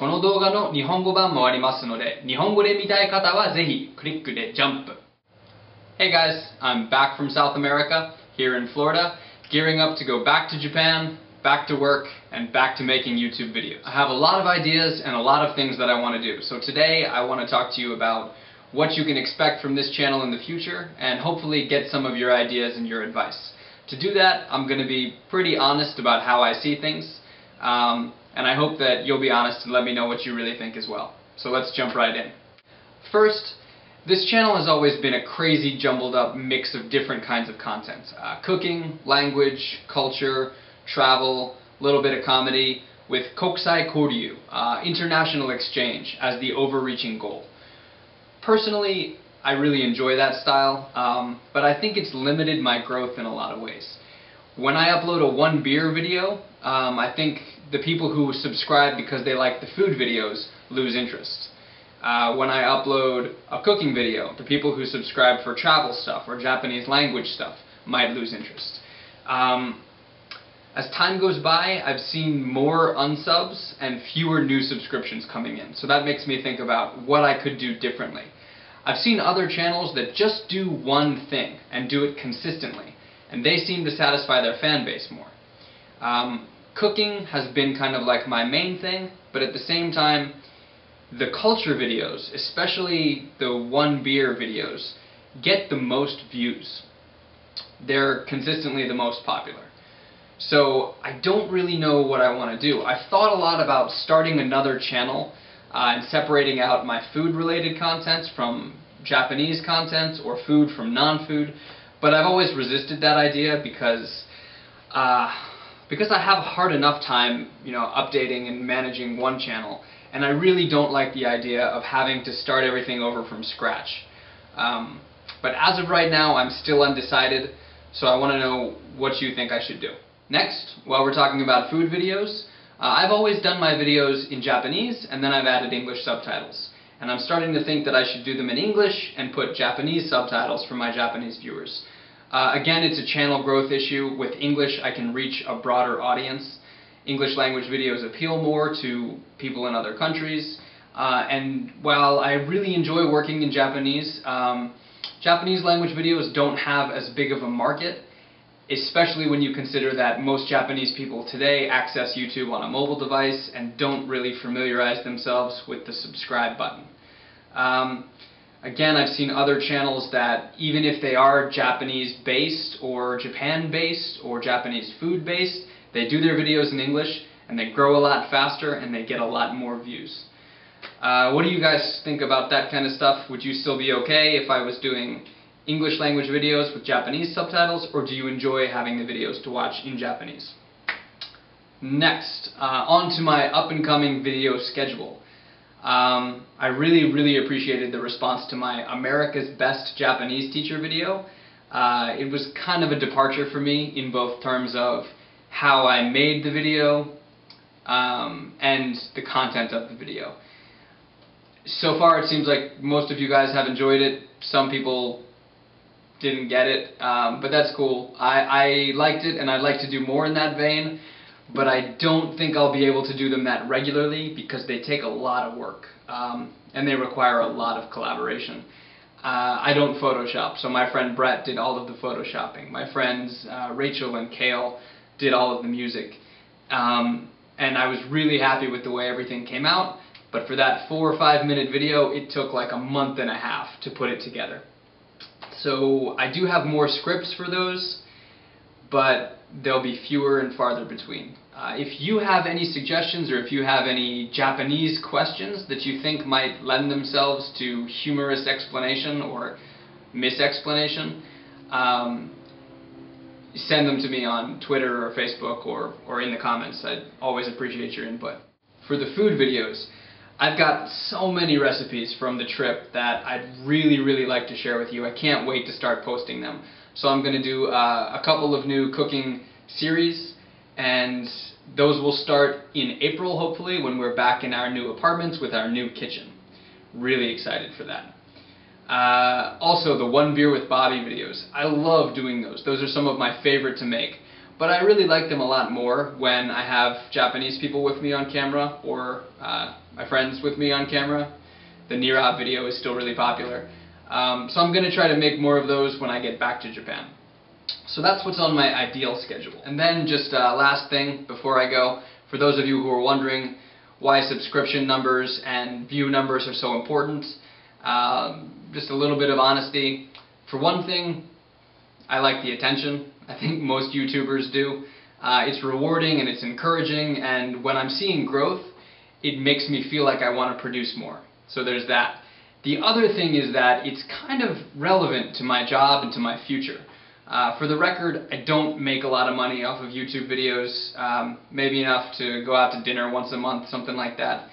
この動画の日本語版もありますので、日本語で見たい方はぜひクリックでジャンプ。Hey guys, I'm back from South America, here in Florida, gearing up to go back to Japan, back to work, and back to making YouTube videos. I have a lot of ideas and a lot of things that I want to do. So today I want to talk to you about what you can expect from this channel in the future and hopefully get some of your ideas and your advice. To do that, I'm going to be pretty honest about how I see things, and I hope that you'll be honest and let me know what you really think as well. So let's jump right in. First, this channel has always been a crazy jumbled up mix of different kinds of content. Cooking, language, culture, travel, a little bit of comedy, with kokusai koryu, international exchange, as the overreaching goal. Personally, I really enjoy that style, but I think it's limited my growth in a lot of ways. When I upload a one beer video, I think the people who subscribe because they like the food videos lose interest. When I upload a cooking video, the people who subscribe for travel stuff or Japanese language stuff might lose interest. As time goes by, I've seen more unsubs and fewer new subscriptions coming in, so that makes me think about what I could do differently. I've seen other channels that just do one thing and do it consistently, and they seem to satisfy their fan base more. Cooking has been kind of like my main thing, but at the same time, the culture videos, especially the one beer videos, get the most views. They're consistently the most popular. So I don't really know what I want to do. I've thought a lot about starting another channel and separating out my food-related content from Japanese content or food from non-food, but I've always resisted that idea because I have a hard enough time, updating and managing one channel. And I really don't like the idea of having to start everything over from scratch. But as of right now, I'm still undecided, so I want to know what you think I should do. Next, while we're talking about food videos, I've always done my videos in Japanese, and then I've added English subtitles. And I'm starting to think that I should do them in English and put Japanese subtitles for my Japanese viewers. Again, it's a channel growth issue. With English, I can reach a broader audience. English language videos appeal more to people in other countries, and while I really enjoy working in Japanese, Japanese language videos don't have as big of a market, especially when you consider that most Japanese people today access YouTube on a mobile device and don't really familiarize themselves with the subscribe button. Again, I've seen other channels that, even if they are Japanese-based or Japan-based or Japanese food-based, they do their videos in English, and they grow a lot faster, and they get a lot more views. What do you guys think about that kind of stuff? Would you still be okay if I was doing English language videos with Japanese subtitles, or do you enjoy having the videos to watch in Japanese? Next, on to my up-and-coming video schedule. I really appreciated the response to my America's Best Japanese Teacher video. It was kind of a departure for me in both terms of how I made the video and the content of the video. So far it seems like most of you guys have enjoyed it. Some people didn't get it, but that's cool. I liked it, and I'd like to do more in that vein, but I don't think I'll be able to do them that regularly because they take a lot of work and they require a lot of collaboration. I don't Photoshop, so my friend Brett did all of the Photoshopping. My friends Rachel and Kale did all of the music, and I was really happy with the way everything came out, but for that 4 or 5 minute video it took like a month and a half to put it together. So I do have more scripts for those, but they'll be fewer and farther between. If you have any suggestions, or if you have any Japanese questions that you think might lend themselves to humorous explanation or misexplanation, send them to me on Twitter or Facebook or in the comments. I'd always appreciate your input. For the food videos, I've got so many recipes from the trip that I'd really like to share with you. I can't wait to start posting them. So I'm going to do a couple of new cooking series, and those will start in April, hopefully, when we're back in our new apartments with our new kitchen. Really excited for that. Also, the One Beer with Bobby videos. I love doing those. Those are some of my favorite to make. But I really like them a lot more when I have Japanese people with me on camera, or my friends with me on camera. The Nira video is still really popular. So I'm going to try to make more of those when I get back to Japan. So that's what's on my ideal schedule. And then just last thing before I go, for those of you who are wondering why subscription numbers and view numbers are so important, just a little bit of honesty. For one thing, I like the attention. I think most YouTubers do. It's rewarding and it's encouraging, and when I'm seeing growth, it makes me feel like I want to produce more. So there's that. The other thing is that it's kind of relevant to my job and to my future. For the record, I don't make a lot of money off of YouTube videos, maybe enough to go out to dinner once a month, something like that.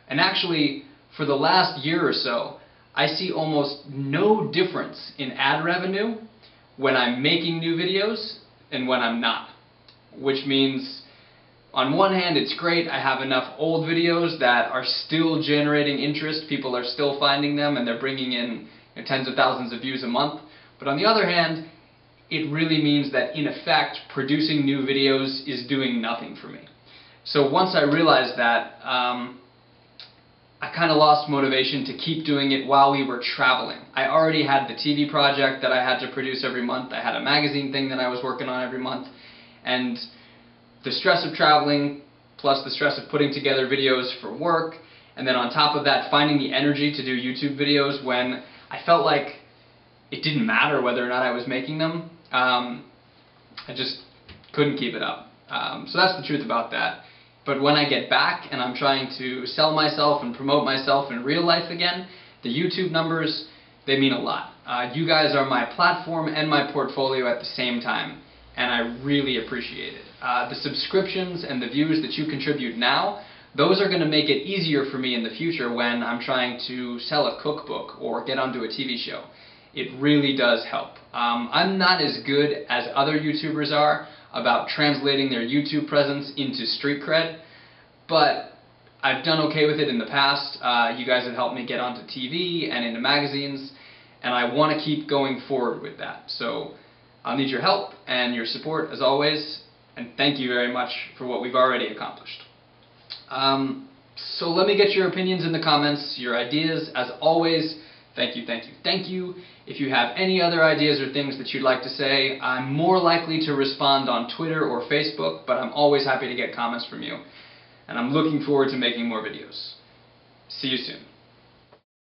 And actually, for the last year or so, I see almost no difference in ad revenue when I'm making new videos and when I'm not. Which means, on one hand, it's great, I have enough old videos that are still generating interest, people are still finding them, and they're bringing in tens of thousands of views a month. But on the other hand, it really means that, in effect, producing new videos is doing nothing for me. So once I realized that, I kind of lost motivation to keep doing it while we were traveling. I already had the TV project that I had to produce every month, I had a magazine thing that I was working on every month, and the stress of traveling, plus the stress of putting together videos for work, and then on top of that, finding the energy to do YouTube videos when I felt like it didn't matter whether or not I was making them, I just couldn't keep it up. So that's the truth about that. But when I get back and I'm trying to sell myself and promote myself in real life again, the YouTube numbers, they mean a lot. You guys are my platform and my portfolio at the same time, and I really appreciate it. The subscriptions and the views that you contribute now, those are going to make it easier for me in the future when I'm trying to sell a cookbook or get onto a TV show. It really does help. I'm not as good as other YouTubers are about translating their YouTube presence into street cred, but I've done okay with it in the past. You guys have helped me get onto TV and into magazines, and I want to keep going forward with that. So I'll need your help and your support as always, and thank you very much for what we've already accomplished. So let me get your opinions in the comments, your ideas. As always, thank you, thank you, thank you. If you have any other ideas or things that you'd like to say, I'm more likely to respond on Twitter or Facebook, but I'm always happy to get comments from you. And I'm looking forward to making more videos. See you soon.